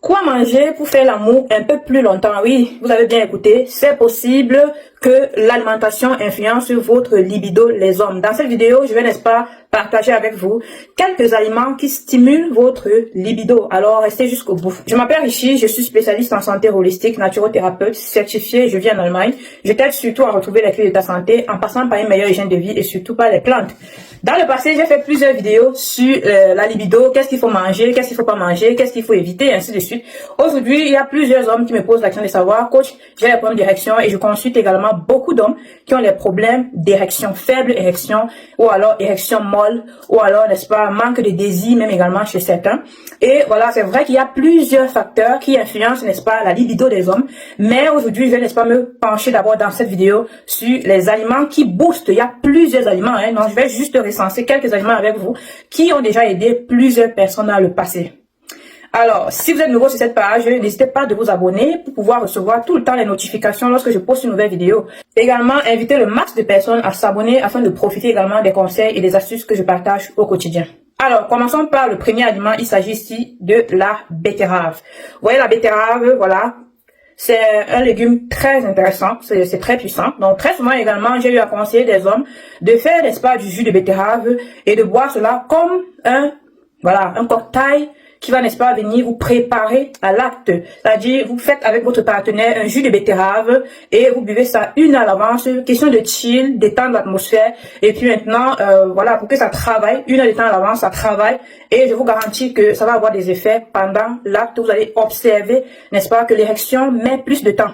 Quoi manger pour faire l'amour un peu plus longtemps? Oui, vous avez bien écouté, c'est possible que l'alimentation influence votre libido, les hommes. Dans cette vidéo, je vais, n'est-ce pas, partager avec vous quelques aliments qui stimulent votre libido. Alors, restez jusqu'au bout. Je m'appelle Richie, je suis spécialiste en santé holistique, naturothérapeute, certifié, je vis en Allemagne. Je t'aide surtout à retrouver les clés de ta santé en passant par une meilleure hygiène de vie et surtout par les plantes. Dans le passé, j'ai fait plusieurs vidéos sur la libido, qu'est-ce qu'il faut manger, qu'est-ce qu'il faut pas manger, qu'est-ce qu'il faut éviter, et ainsi de suite. Aujourd'hui, il y a plusieurs hommes qui me posent la question de savoir, coach, j'ai les problèmes d'érection et je consulte également beaucoup d'hommes qui ont les problèmes d'érection, faible érection ou alors érection molle ou alors, n'est-ce pas, manque de désir même également chez certains. Et voilà, c'est vrai qu'il y a plusieurs facteurs qui influencent, n'est-ce pas, la libido des hommes. Mais aujourd'hui, je vais, n'est-ce pas, me pencher d'abord dans cette vidéo sur les aliments qui boostent. Il y a plusieurs aliments, hein. Donc, je vais juste recenser quelques aliments avec vous qui ont déjà aidé plusieurs personnes dans le passé. Alors, si vous êtes nouveau sur cette page, n'hésitez pas de vous abonner pour pouvoir recevoir tout le temps les notifications lorsque je poste une nouvelle vidéo. Également, invitez le max de personnes à s'abonner afin de profiter également des conseils et des astuces que je partage au quotidien. Alors, commençons par le premier aliment. Il s'agit ici de la betterave. Vous voyez la betterave, voilà. C'est un légume très intéressant, c'est très puissant. Donc, très souvent également, j'ai eu à conseiller des hommes de faire, n'est-ce pas, du jus de betterave et de boire cela comme un cocktail qui va, n'est-ce pas, venir vous préparer à l'acte. C'est-à-dire, vous faites avec votre partenaire un jus de betterave et vous buvez ça une à l'avance. Question de chill, détendre l'atmosphère. Et puis maintenant, voilà, pour que ça travaille, une heure de temps à l'avance, ça travaille. Et je vous garantis que ça va avoir des effets pendant l'acte. Vous allez observer, n'est-ce pas, que l'érection met plus de temps.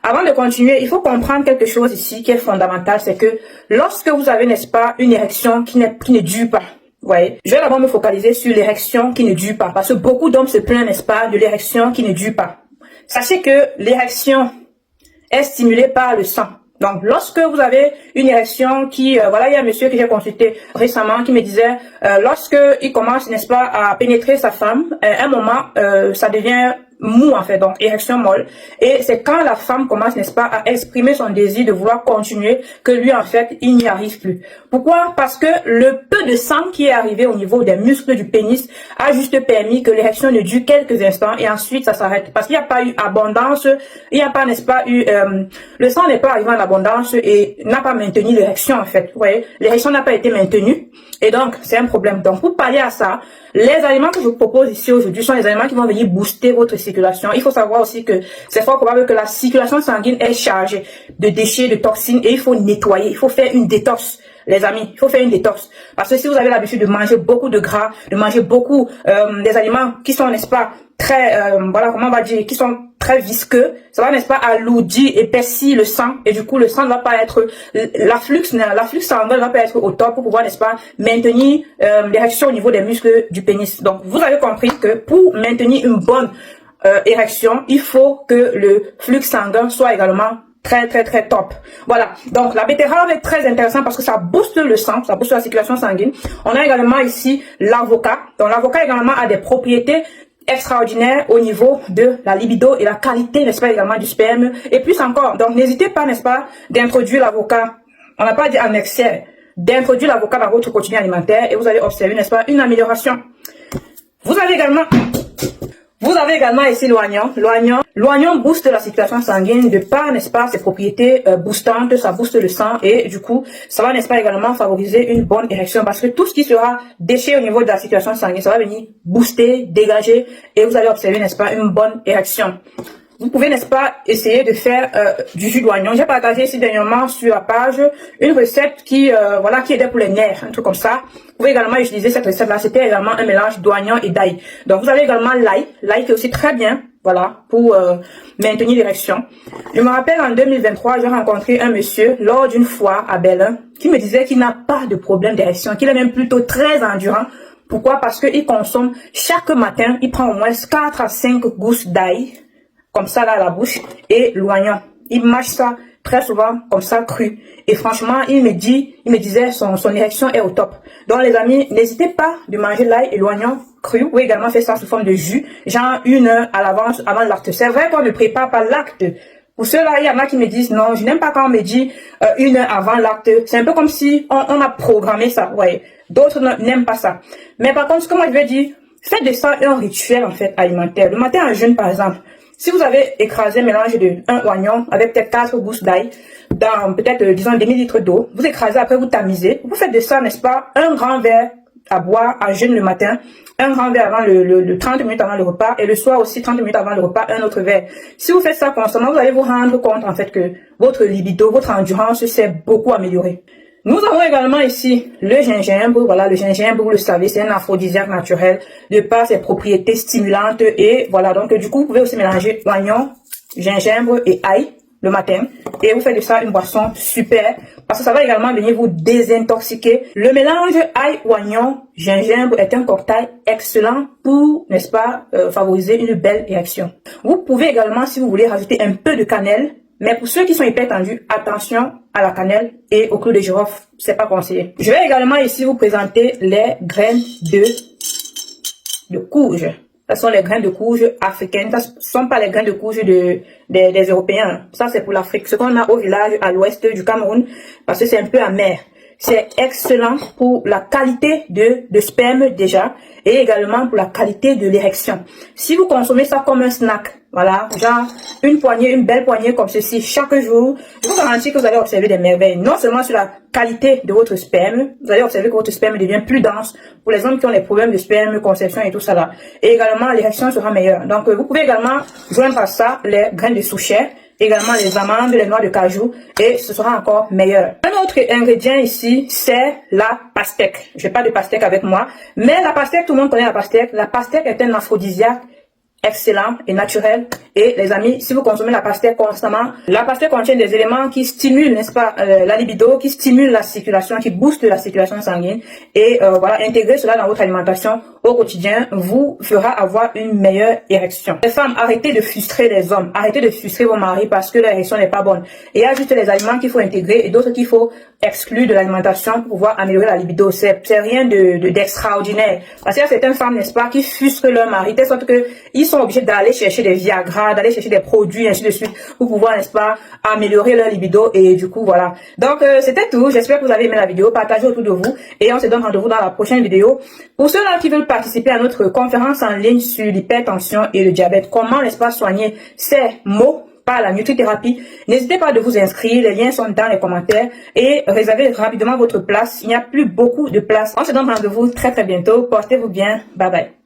Avant de continuer, il faut comprendre quelque chose ici qui est fondamental. C'est que lorsque vous avez, n'est-ce pas, une érection qui ne dure pas, ouais. Je vais d'abord me focaliser sur l'érection qui ne dure pas. Parce que beaucoup d'hommes se plaignent, n'est-ce pas, de l'érection qui ne dure pas. Sachez que l'érection est stimulée par le sang. Donc, lorsque vous avez une érection qui, voilà, il y a un monsieur que j'ai consulté récemment qui me disait, lorsque il commence, n'est-ce pas, à pénétrer sa femme, à un moment, ça devient mou en fait, donc érection molle. Et c'est quand la femme commence, n'est-ce pas, à exprimer son désir de vouloir continuer que lui en fait, il n'y arrive plus. Pourquoi? Parce que le peu de sang qui est arrivé au niveau des muscles du pénis a juste permis que l'érection ne dure quelques instants et ensuite ça s'arrête. Parce qu'il n'y a pas eu abondance, il n'y a pas, n'est-ce pas, eu, le sang n'est pas arrivé en abondance et n'a pas maintenu l'érection en fait. Vous voyez, l'érection n'a pas été maintenue et donc c'est un problème. Donc pour pallier à ça, les aliments que je vous propose ici aujourd'hui sont les aliments qui vont venir booster votre circulation. Il faut savoir aussi que c'est fort probable que la circulation sanguine est chargée de déchets, de toxines et il faut nettoyer. Il faut faire une détox, les amis. Il faut faire une détox. Parce que si vous avez l'habitude de manger beaucoup de gras, de manger beaucoup des aliments qui sont, n'est-ce pas, très, voilà, comment on va dire, qui sont très visqueux, ça va, n'est-ce pas, alourdir, épaissir le sang, et du coup, le sang ne va pas être, l'afflux sanguin ne va pas être au top pour pouvoir, n'est-ce pas, maintenir l'érection au niveau des muscles du pénis. Donc, vous avez compris que pour maintenir une bonne érection, il faut que le flux sanguin soit également très top. Voilà, donc la betterave est très intéressante parce que ça booste le sang, ça booste la circulation sanguine. On a également ici l'avocat. Donc l'avocat également a des propriétés extraordinaire au niveau de la libido et la qualité, n'est-ce pas, également du sperme et plus encore. Donc n'hésitez pas, n'est-ce pas, d'introduire l'avocat, on n'a pas dit en excès, d'introduire l'avocat dans votre quotidien alimentaire et vous allez observer, n'est-ce pas, une amélioration. Vous avez également ici l'oignon. L'oignon booste la circulation sanguine de par, n'est-ce pas, ses propriétés boostantes, ça booste le sang et du coup, ça va, n'est-ce pas, également favoriser une bonne érection parce que tout ce qui sera déchet au niveau de la circulation sanguine, ça va venir booster, dégager et vous allez observer, n'est-ce pas, une bonne érection. Vous pouvez, n'est-ce pas, essayer de faire du jus d'oignon. J'ai partagé ici dernièrement sur la page une recette qui, voilà, qui aidait pour les nerfs, un truc comme ça. Vous pouvez également utiliser cette recette-là. C'était également un mélange d'oignon et d'ail. Donc, vous avez également l'ail. L'ail qui est aussi très bien, voilà, pour maintenir l'érection. Je me rappelle en 2023, j'ai rencontré un monsieur lors d'une foire à Berlin qui me disait qu'il n'a pas de problème d'érection, qu'il est même plutôt très endurant. Pourquoi? Parce qu'il consomme chaque matin, il prend au moins 4 à 5 gousses d'ail comme ça là à la bouche et l'oignon. Il mâche ça très souvent comme ça cru. Et franchement, il me disait son érection est au top. Donc les amis, n'hésitez pas de manger l'ail et l'oignon cru. Vous pouvez également faire ça sous forme de jus, genre 1 heure à l'avance avant l'acte. C'est vrai qu'on ne prépare pas l'acte. Pour ceux-là, il y en a qui me disent non, je n'aime pas quand on me dit 1 heure avant l'acte. C'est un peu comme si on a programmé ça. Ouais. D'autres n'aiment pas ça. Mais par contre, ce que moi je veux dire, Faites de ça un rituel en fait alimentaire. Le matin en jeûne par exemple, si vous avez écrasé un mélange de un oignon avec peut-être 4 gousses d'ail dans peut-être disons demi-litre d'eau, vous écrasez, après vous tamisez, vous faites de ça, n'est-ce pas, un grand verre à boire en jeûne le matin, un grand verre avant le 30 minutes avant le repas, et le soir aussi 30 minutes avant le repas, un autre verre. Si vous faites ça constamment, vous allez vous rendre compte en fait que votre libido, votre endurance s'est beaucoup améliorée. Nous avons également ici le gingembre. Voilà, le gingembre, vous le savez, c'est un aphrodisiaque naturel de par ses propriétés stimulantes. Et voilà, donc du coup, vous pouvez aussi mélanger oignon, gingembre et ail le matin. Et vous faites de ça une boisson super, parce que ça va également venir vous désintoxiquer. Le mélange ail, oignon, gingembre est un cocktail excellent pour, n'est-ce pas, favoriser une belle érection. Vous pouvez également, si vous voulez, rajouter un peu de cannelle. Mais pour ceux qui sont hyper tendus, attention à la cannelle et au clou de girofle, c'est pas conseillé. Je vais également ici vous présenter les graines de courge. Ce sont les graines de courge africaines. Ce ne sont pas les graines de courge des Européens. Ça, c'est pour l'Afrique. Ce qu'on a au village à l'ouest du Cameroun, parce que c'est un peu amer. C'est excellent pour la qualité de sperme déjà, et également pour la qualité de l'érection. Si vous consommez ça comme un snack, voilà, genre une poignée, une belle poignée comme ceci chaque jour, je vous garantis que vous allez observer des merveilles. Non seulement sur la qualité de votre sperme, vous allez observer que votre sperme devient plus dense pour les hommes qui ont des problèmes de sperme, conception et tout ça là. Et également, l'érection sera meilleure. Donc, vous pouvez également joindre à ça les graines de souchet, également les amandes, les noix de cajou, et ce sera encore meilleur. Un autre ingrédient ici, c'est la pastèque. Je n'ai pas de pastèque avec moi, mais la pastèque, tout le monde connaît la pastèque. La pastèque est un aphrodisiaque excellent et naturel. Et les amis, si vous consommez la pastèque constamment, la pastèque contient des éléments qui stimulent, n'est-ce pas, la libido, qui stimulent la circulation, qui boostent la circulation sanguine. Et voilà, intégrer cela dans votre alimentation au quotidien vous fera avoir une meilleure érection. Les femmes, arrêtez de frustrer les hommes, arrêtez de frustrer vos maris parce que l'érection n'est pas bonne. Et il y a juste les aliments qu'il faut intégrer et d'autres qu'il faut exclure de l'alimentation pour pouvoir améliorer la libido. C'est rien d'extraordinaire. Parce qu'il y a certaines femmes, n'est-ce pas, qui frustrent leur mari, de sorte que ils sont obligés d'aller chercher des Viagra, d'aller chercher des produits, ainsi de suite, pour pouvoir, n'est-ce pas, améliorer leur libido. Et du coup, voilà. Donc, c'était tout. J'espère que vous avez aimé la vidéo. Partagez autour de vous. Et on se donne rendez-vous dans la prochaine vidéo. Pour ceux-là qui veulent participer à notre conférence en ligne sur l'hypertension et le diabète, comment, n'est-ce pas, soigner ces maux par la nutrithérapie, n'hésitez pas de vous inscrire. Les liens sont dans les commentaires. Et réservez rapidement votre place. Il n'y a plus beaucoup de place. On se donne rendez-vous très très bientôt. Portez-vous bien. Bye bye.